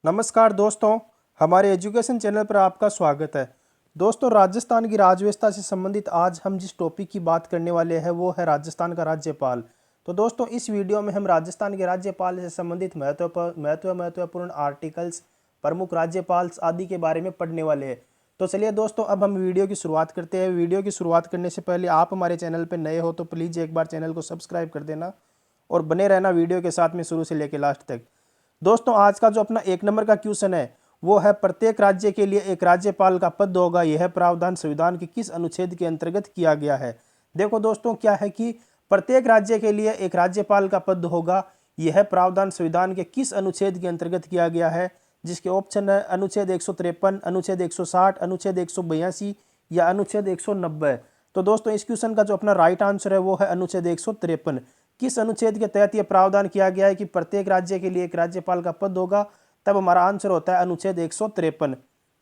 नमस्कार दोस्तों, हमारे एजुकेशन चैनल पर आपका स्वागत है। दोस्तों, राजस्थान की राज्य से संबंधित आज हम जिस टॉपिक की बात करने वाले हैं वो है राजस्थान का राज्यपाल। तो दोस्तों, इस वीडियो में हम राजस्थान के राज्यपाल से संबंधित महत्वपूर्ण आर्टिकल्स, प्रमुख राज्यपाल आदि के बारे में पढ़ने वाले हैं। तो चलिए दोस्तों, अब हम वीडियो की शुरुआत करते हैं। वीडियो की शुरुआत करने से पहले आप हमारे चैनल पर नए हो तो प्लीज़ एक बार चैनल को सब्सक्राइब कर देना और बने रहना वीडियो के साथ में शुरू से लेकर लास्ट तक। दोस्तों, आज का जो अपना 1 नंबर का क्वेश्चन है वो है, प्रत्येक राज्य के लिए एक राज्यपाल का पद होगा, यह प्रावधान संविधान के किस अनुच्छेद के अंतर्गत किया गया है। देखो दोस्तों, क्या है कि प्रत्येक राज्य के लिए एक राज्यपाल का पद होगा, यह प्रावधान संविधान के किस अनुच्छेद के अंतर्गत किया गया है, जिसके ऑप्शन है अनुच्छेद 153, अनुच्छेद 160, अनुच्छेद 182 या अनुच्छेद 190। तो दोस्तों, इस क्वेश्चन का जो अपना राइट आंसर है वो है अनुच्छेद 153। किस अनुच्छेद के तहत यह प्रावधान किया गया है कि प्रत्येक राज्य के लिए एक राज्यपाल का पद होगा, तब हमारा आंसर होता है अनुच्छेद 153।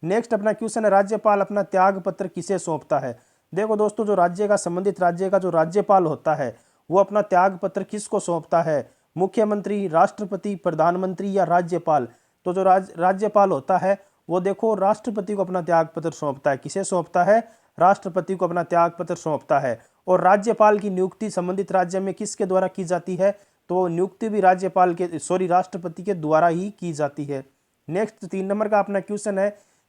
नेक्स्ट अपना क्वेश्चन है, राज्यपाल अपना त्याग पत्र किसे सौंपता है। देखो दोस्तों, जो राज्य का संबंधित राज्य का जो राज्यपाल होता है वो अपना त्याग पत्र किसको सौंपता है, मुख्यमंत्री, राष्ट्रपति, प्रधानमंत्री या राज्यपाल। तो जो राज्यपाल होता है वो देखो राष्ट्रपति को अपना त्याग पत्र सौंपता है। किसे सौंपता है? राष्ट्रपति को अपना त्याग पत्र सौंपता है। और राज्यपाल की नियुक्ति संबंधित राज्य में किसके द्वारा की जाती है? तो नियुक्ति भी राष्ट्रपति के द्वारा ही की जाती है। नेक्स्ट 3 नंबर का अपना क्वेश्चन है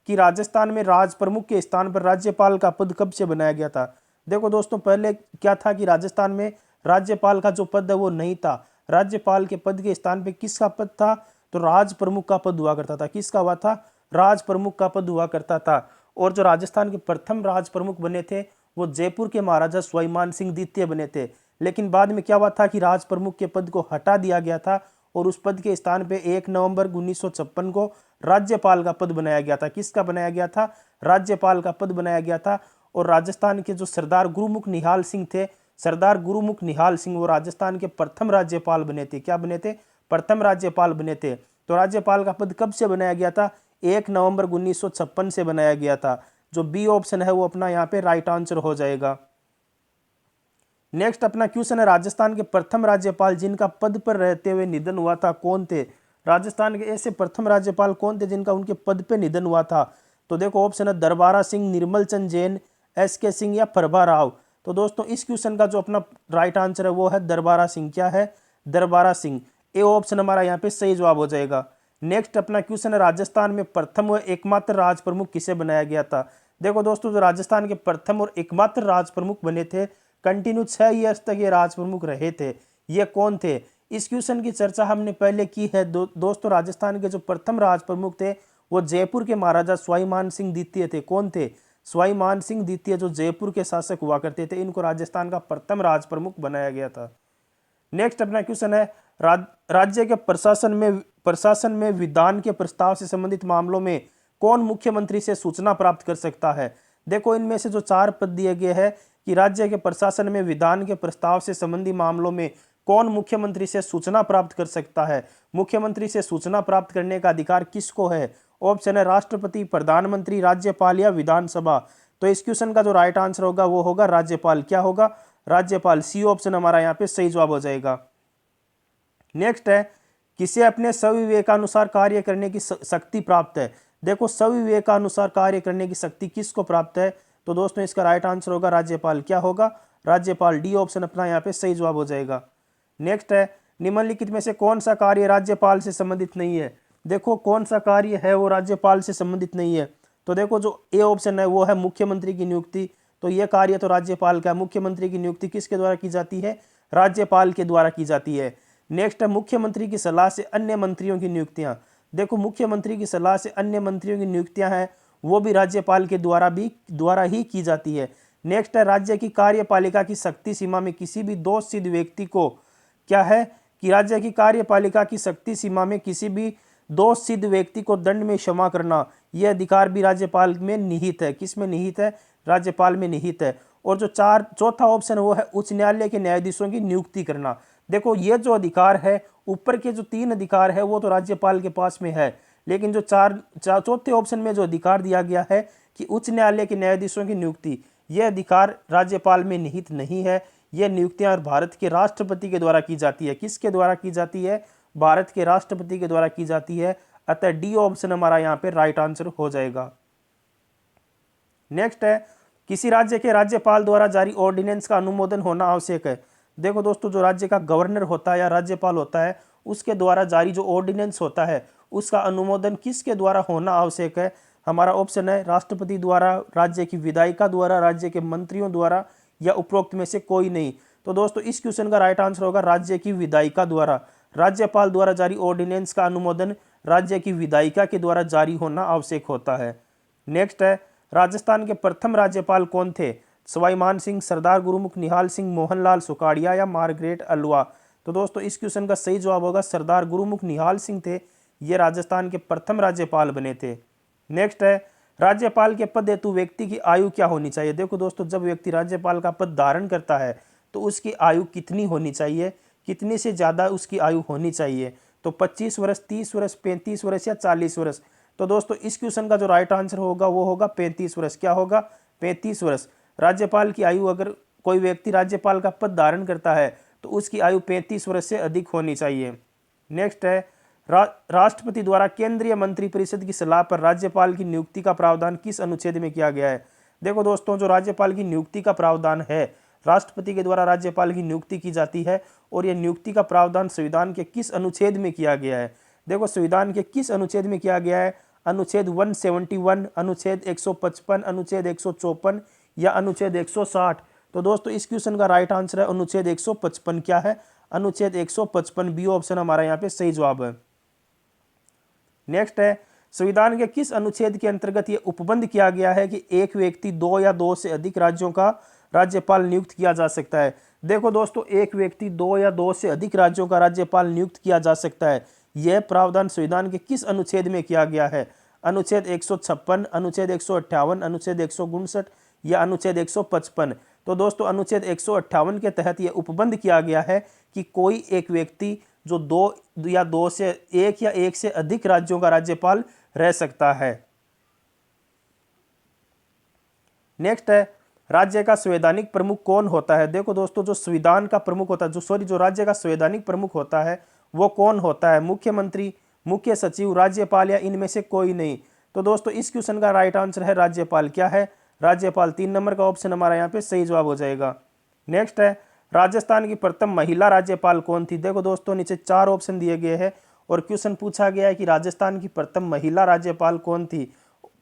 कि राजस्थान में राज प्रमुख के स्थान पर राज्यपाल का पद कब से बनाया गया था। देखो दोस्तों, पहले क्या था कि राजस्थान में राज्यपाल का जो पद है वो नहीं था। राज्यपाल के पद के स्थान पे किसका पद था? तो राज प्रमुख का पद हुआ करता था। किसका हुआ था? राज प्रमुख का पद हुआ करता था। और जो राजस्थान के प्रथम राज प्रमुख बने थे वो जयपुर के महाराजा स्वाभिमान सिंह द्वितीय बने थे। लेकिन बाद में क्या हुआ था कि राज प्रमुख के पद को हटा दिया गया था और उस पद के स्थान पे 1 नवंबर 1956 को राज्यपाल का पद बनाया गया था। किसका बनाया गया था? राज्यपाल का पद बनाया गया था। और राजस्थान के जो सरदार गुरुमुख निहाल सिंह थे, सरदार गुरुमुख निहाल सिंह वो राजस्थान के प्रथम राज्यपाल बने थे। क्या बने थे? प्रथम राज्यपाल बने थे। तो राज्यपाल का पद कब से बनाया गया था? 1 नवंबर 1956 से बनाया गया था। जो बी ऑप्शन है वो अपना यहाँ पे राइट आंसर हो जाएगा। नेक्स्ट अपना क्वेश्चन है, राजस्थान के प्रथम राज्यपाल जिनका पद पर रहते हुए निधन हुआ था कौन थे। राजस्थान के ऐसे प्रथम राज्यपाल कौन थे जिनका उनके पद पे निधन हुआ था। तो देखो ऑप्शन है दरबारा सिंह, निर्मल चंद जैन, SK सिंह या प्रभा राव। तो दोस्तों, इस क्वेश्चन का जो अपना राइट आंसर है वो है दरबारा सिंह। क्या है? दरबारा सिंह। ए ऑप्शन हमारा यहाँ पे सही जवाब हो जाएगा। नेक्स्ट अपना क्वेश्चन है, राजस्थान में प्रथम व एकमात्र राज प्रमुख किसे बनाया गया था। देखो दोस्तों, जो राजस्थान के प्रथम और एकमात्र राज प्रमुख बने थे, कंटिन्यू 6 ईयर्स तक ये राज प्रमुख रहे थे, ये कौन थे? इस क्वेश्चन की चर्चा हमने पहले की है। दोस्तों, राजस्थान के जो प्रथम राज प्रमुख थे वो जयपुर के महाराजा स्वाभिमान सिंह द्वितीय थे। कौन थे? स्वाभिमान सिंह द्वितीय, जो जयपुर के शासक हुआ करते थे। इनको राजस्थान का प्रथम राज प्रमुख बनाया गया था। नेक्स्ट अपना क्वेश्चन है, राज्य के प्रशासन में विधान के प्रस्ताव से संबंधित मामलों में कौन मुख्यमंत्री से सूचना प्राप्त कर सकता है। देखो, इनमें से जो 4 पद दिए गए हैं कि राज्य के प्रशासन में विधान के प्रस्ताव से संबंधित मामलों में कौन मुख्यमंत्री से सूचना प्राप्त कर सकता है। मुख्यमंत्री से सूचना प्राप्त करने का अधिकार किसको है? ऑप्शन है राष्ट्रपति, प्रधानमंत्री, राज्यपाल या विधानसभा। तो इस क्वेश्चन का जो राइट आंसर होगा वो होगा राज्यपाल। क्या होगा? राज्यपाल। सी ऑप्शन हमारा यहाँ पे सही जवाब हो जाएगा। नेक्स्ट है, किसे अपने स्वविवेकानुसार कार्य करने की शक्ति प्राप्त है। देखो, स्वविवेकानुसार कार्य करने की शक्ति किसको प्राप्त है? तो दोस्तों, इसका राइट आंसर होगा राज्यपाल। क्या होगा? राज्यपाल। डी ऑप्शन अपना यहाँ पे सही जवाब हो जाएगा। नेक्स्ट है, निम्नलिखित में से कौन सा कार्य राज्यपाल से संबंधित नहीं है। देखो, कौन सा कार्य है वो राज्यपाल से संबंधित नहीं है। तो देखो, जो ए ऑप्शन है वो है मुख्यमंत्री की नियुक्ति। तो यह कार्य तो राज्यपाल का। मुख्यमंत्री की नियुक्ति किसके द्वारा की जाती है? राज्यपाल के द्वारा की जाती है। नेक्स्ट है, मुख्यमंत्री की सलाह से अन्य मंत्रियों की नियुक्तियां। देखो, मुख्यमंत्री की सलाह से अन्य मंत्रियों की नियुक्तियां हैं वो भी राज्यपाल के द्वारा ही की जाती है। नेक्स्ट है, राज्य की कार्यपालिका की शक्ति सीमा में किसी भी दोष सिद्ध व्यक्ति को, क्या है कि राज्य की कार्यपालिका की शक्ति सीमा में किसी भी दोष सिद्ध व्यक्ति को दंड में क्षमा करना, यह अधिकार भी राज्यपाल में निहित है। किस में निहित है? राज्यपाल में निहित है। और जो चौथा ऑप्शन वो है उच्च न्यायालय के न्यायाधीशों की नियुक्ति करना। देखो, ये जो अधिकार है, ऊपर के जो 3 अधिकार है वो तो राज्यपाल के पास में है, लेकिन जो चौथे ऑप्शन में जो अधिकार दिया गया है कि उच्च न्यायालय के न्यायाधीशों की नियुक्ति, यह अधिकार राज्यपाल में निहित नहीं है। यह नियुक्तियां भारत के राष्ट्रपति के द्वारा की जाती है। किसके द्वारा की जाती है? भारत के राष्ट्रपति के द्वारा की जाती है। अतः डी ऑप्शन हमारा यहाँ पे राइट आंसर हो जाएगा। नेक्स्ट है, किसी राज्य के राज्यपाल द्वारा जारी ऑर्डिनेंस का अनुमोदन होना आवश्यक है। देखो दोस्तों, जो राज्य का गवर्नर होता है या राज्यपाल होता है, उसके द्वारा जारी जो ऑर्डिनेंस होता है उसका अनुमोदन किसके द्वारा होना आवश्यक है? हमारा ऑप्शन है राष्ट्रपति द्वारा, राज्य की विधायिका द्वारा, राज्य के मंत्रियों द्वारा, या उपरोक्त में से कोई नहीं। तो दोस्तों इस क्वेश्चन का राइट आंसर होगा राज्य की विधायिका द्वारा। राज्यपाल द्वारा जारी ऑर्डिनेंस का अनुमोदन राज्य की विधायिका के द्वारा जारी होना आवश्यक होता है। नेक्स्ट है, राजस्थान के प्रथम राज्यपाल कौन थे? सवाई मान सिंह, सरदार गुरुमुख, निहाल सिंह, मोहनलाल सुखाड़िया या मार्गरेट अलवा। तो दोस्तों इस क्वेश्चन का सही जवाब होगा सरदार गुरुमुख निहाल सिंह थे, ये राजस्थान के प्रथम राज्यपाल बने थे। नेक्स्ट है, राज्यपाल के पद हेतु व्यक्ति की आयु क्या होनी चाहिए? देखो दोस्तों, जब व्यक्ति राज्यपाल का पद धारण करता है तो उसकी आयु कितनी होनी चाहिए, कितनी से ज़्यादा उसकी आयु होनी चाहिए? तो 25 वर्ष, 30 वर्ष, 35 वर्ष या 40 वर्ष। तो दोस्तों इस क्वेश्चन का जो राइट आंसर होगा वो होगा 35 वर्ष। क्या होगा? 35 वर्ष। राज्यपाल की आयु, अगर कोई व्यक्ति राज्यपाल का पद धारण करता है तो उसकी आयु 35 वर्ष से अधिक होनी चाहिए। नेक्स्ट है, राष्ट्रपति द्वारा केंद्रीय मंत्रिपरिषद की सलाह पर राज्यपाल की नियुक्ति का प्रावधान किस अनुच्छेद में किया गया है? देखो दोस्तों, जो राज्यपाल की नियुक्ति का प्रावधान है, राष्ट्रपति के द्वारा राज्यपाल की नियुक्ति की जाती है और यह नियुक्ति का प्रावधान संविधान के किस अनुच्छेद में किया गया है? देखो संविधान के किस अनुच्छेद में किया गया है? अनुच्छेद 171, अनुच्छेद 155, अनुच्छेद 154 या अनुच्छेद 160। तो दोस्तों इस क्वेश्चन का राइट आंसर है अनुच्छेद 155। क्या है? अनुच्छेद 155, बी ऑप्शन हमारा यहाँ पे सही जवाब है। नेक्स्ट है, संविधान के किस अनुच्छेद के अंतर्गत यह उपबंध किया गया है कि एक व्यक्ति दो या दो से अधिक राज्यों का राज्यपाल नियुक्त किया जा सकता है? देखो दोस्तों, एक व्यक्ति दो या दो से अधिक राज्यों का राज्यपाल नियुक्त किया जा सकता है, यह प्रावधान संविधान के किस अनुच्छेद में किया गया है? अनुच्छेद 156, अनुच्छेद 158, अनुच्छेद 159 या अनुच्छेद 155। तो दोस्तों अनुच्छेद 158 के तहत यह उपबंध किया गया है कि कोई एक व्यक्ति जो एक या एक से अधिक राज्यों का राज्यपाल रह सकता है। नेक्स्ट है, राज्य का संवैधानिक प्रमुख कौन होता है? देखो दोस्तों, जो संविधान का प्रमुख होता है, जो राज्य का संवैधानिक प्रमुख होता है वो कौन होता है? मुख्यमंत्री, मुख्य सचिव, राज्यपाल या इनमें से कोई नहीं। तो दोस्तों इस क्वेश्चन का राइट आंसर है राज्यपाल। क्या है? राज्यपाल। 3 नंबर का ऑप्शन हमारा यहाँ पे सही जवाब हो जाएगा। नेक्स्ट है, राजस्थान की प्रथम महिला राज्यपाल कौन थी? देखो दोस्तों, नीचे 4 ऑप्शन दिए गए हैं और क्वेश्चन पूछा गया है कि राजस्थान की प्रथम महिला राज्यपाल कौन थी?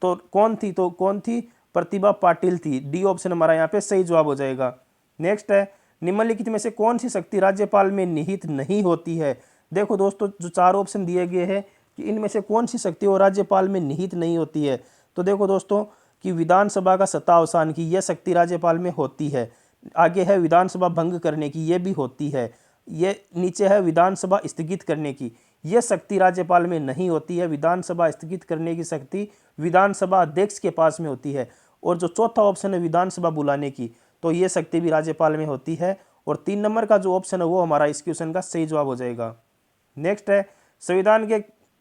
तो कौन थी? प्रतिभा पाटिल थी। डी ऑप्शन हमारा यहाँ पे सही जवाब हो जाएगा। नेक्स्ट है, निम्नलिखित में से कौन सी शक्ति राज्यपाल में निहित नहीं होती है? देखो दोस्तों, जो 4 ऑप्शन दिए गए हैं कि इनमें से कौन सी शक्ति वो राज्यपाल में निहित नहीं होती है? तो देखो दोस्तों, कि विधानसभा का सत्ता अवसान की यह शक्ति राज्यपाल में होती है। आगे है विधानसभा भंग करने की, ये भी होती है। ये नीचे है विधानसभा स्थगित करने की, यह शक्ति राज्यपाल में नहीं होती है। विधानसभा स्थगित करने की शक्ति विधानसभा अध्यक्ष के पास में होती है। और जो चौथा ऑप्शन है विधानसभा बुलाने की, तो ये शक्ति भी राज्यपाल में होती है। और 3 नंबर का जो ऑप्शन है वो हमारा इस क्वेश्चन का सही जवाब हो जाएगा। नेक्स्ट है,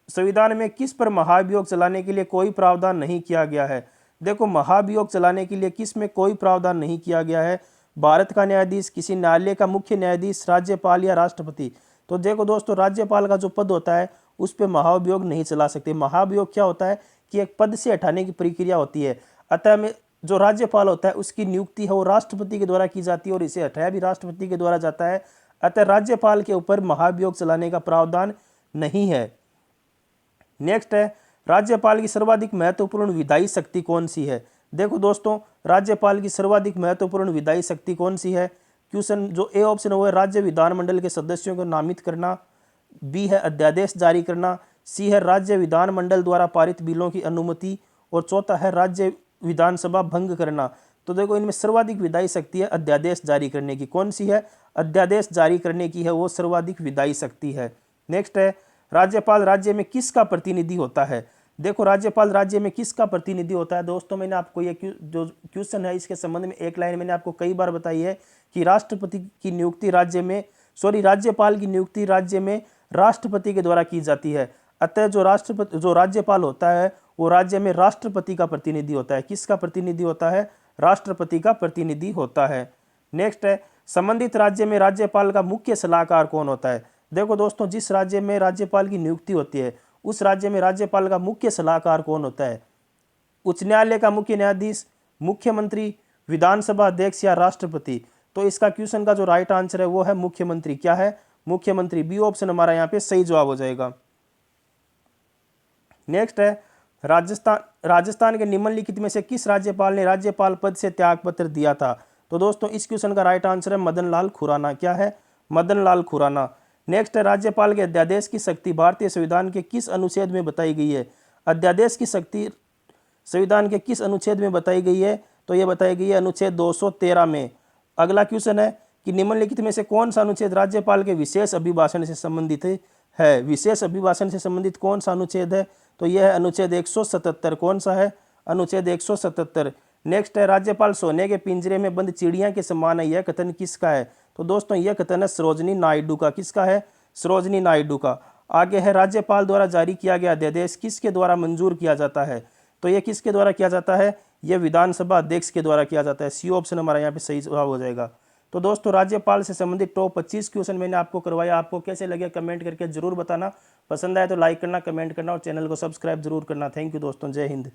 संविधान में किस पर महाभियोग चलाने के लिए कोई प्रावधान नहीं किया गया है? देखो, महाभियोग चलाने के लिए किस में कोई प्रावधान नहीं किया गया है? भारत का न्यायाधीश, किसी न्यायालय का मुख्य न्यायाधीश, राज्यपाल या राष्ट्रपति। तो देखो दोस्तों, राज्यपाल का जो पद होता है उस पर महाभियोग नहीं चला सकते। महाभियोग क्या होता है कि एक पद से हटाने की प्रक्रिया होती है। अतः में जो राज्यपाल होता है उसकी नियुक्ति है वो राष्ट्रपति के द्वारा की जाती है और इसे हटाया भी राष्ट्रपति के द्वारा जाता है। अतः राज्यपाल के ऊपर महाभियोग चलाने का प्रावधान नहीं है। नेक्स्ट है, राज्यपाल की सर्वाधिक महत्वपूर्ण विधायी शक्ति कौन सी है? देखो दोस्तों, राज्यपाल की सर्वाधिक महत्वपूर्ण विधायी शक्ति कौन सी है? क्वेश्चन जो ए ऑप्शन है वो है राज्य विधानमंडल के सदस्यों को नामित करना, बी है अध्यादेश जारी करना, सी है राज्य विधानमंडल द्वारा पारित बिलों की अनुमति और चौथा है राज्य विधानसभा भंग करना। तो देखो, इनमें सर्वाधिक विधायी शक्ति है अध्यादेश जारी करने की। कौन सी है? अध्यादेश जारी करने की है वो सर्वाधिक विधायी शक्ति है। नेक्स्ट है, राज्यपाल राज्य में किसका प्रतिनिधि होता है? देखो, राज्यपाल राज्य में किसका प्रतिनिधि होता है? दोस्तों, मैंने आपको ये जो क्वेश्चन है इसके संबंध में एक लाइन मैंने आपको कई बार बताई है कि राज्यपाल की नियुक्ति राज्य में राष्ट्रपति के द्वारा की जाती है। अतः जो राज्यपाल होता है वो राज्य में राष्ट्रपति का प्रतिनिधि होता है। किसका प्रतिनिधि होता है? राष्ट्रपति का प्रतिनिधि होता है। नेक्स्ट है, संबंधित राज्य में राज्यपाल का मुख्य सलाहकार कौन होता है? देखो दोस्तों, जिस राज्य में राज्यपाल की नियुक्ति होती है उस राज्य में राज्यपाल का मुख्य सलाहकार कौन होता है? उच्च न्यायालय का मुख्य न्यायाधीश, मुख्यमंत्री, विधानसभा अध्यक्ष या राष्ट्रपति? तो इसका क्वेश्चन का जो राइट आंसर है वो है मुख्यमंत्री। क्या है? मुख्यमंत्री। बी ऑप्शन हमारा यहाँ पे सही जवाब हो जाएगा। नेक्स्ट है राजस्थान के निम्नलिखित में से किस राज्यपाल ने राज्यपाल पद से त्यागपत्र दिया था? तो दोस्तों इस क्वेश्चन का राइट आंसर है मदन लाल खुराना। क्या है? मदन लाल खुराना। नेक्स्ट है राज्यपाल के अध्यादेश की शक्ति भारतीय संविधान के किस अनुच्छेद में बताई गई है? अध्यादेश की शक्ति संविधान के किस अनुच्छेद में बताई गई है? तो ये बताई गई है अनुच्छेद 213 में। अगला क्वेश्चन है कि निम्नलिखित में से कौन सा अनुच्छेद राज्यपाल के विशेष अभिभाषण से संबंधित है? विशेष अभिभाषण से संबंधित कौन सा अनुच्छेद है? तो यह है अनुच्छेद 177। कौन सा है? अनुच्छेद 177। नेक्स्ट है राज्यपाल सोने के पिंजरे में बंद चिड़िया के समान है, यह कथन किसका है? तो दोस्तों यह कथन है सरोजनी नायडू का। किसका है? सरोजनी नायडू का। आगे है राज्यपाल द्वारा जारी किया गया अध्यादेश किसके द्वारा मंजूर किया जाता है? तो यह किसके द्वारा किया जाता है? यह विधानसभा अध्यक्ष के द्वारा किया जाता है। सी ऑप्शन हमारा यहाँ पे सही जवाब हो जाएगा। तो दोस्तों राज्यपाल से संबंधित टॉप 25 क्वेश्चन मैंने आपको करवाया। आपको कैसे लगे कमेंट करके जरूर बताना। पसंद आए तो लाइक करना, कमेंट करना और चैनल को सब्सक्राइब जरूर करना। थैंक यू दोस्तों। जय हिंद।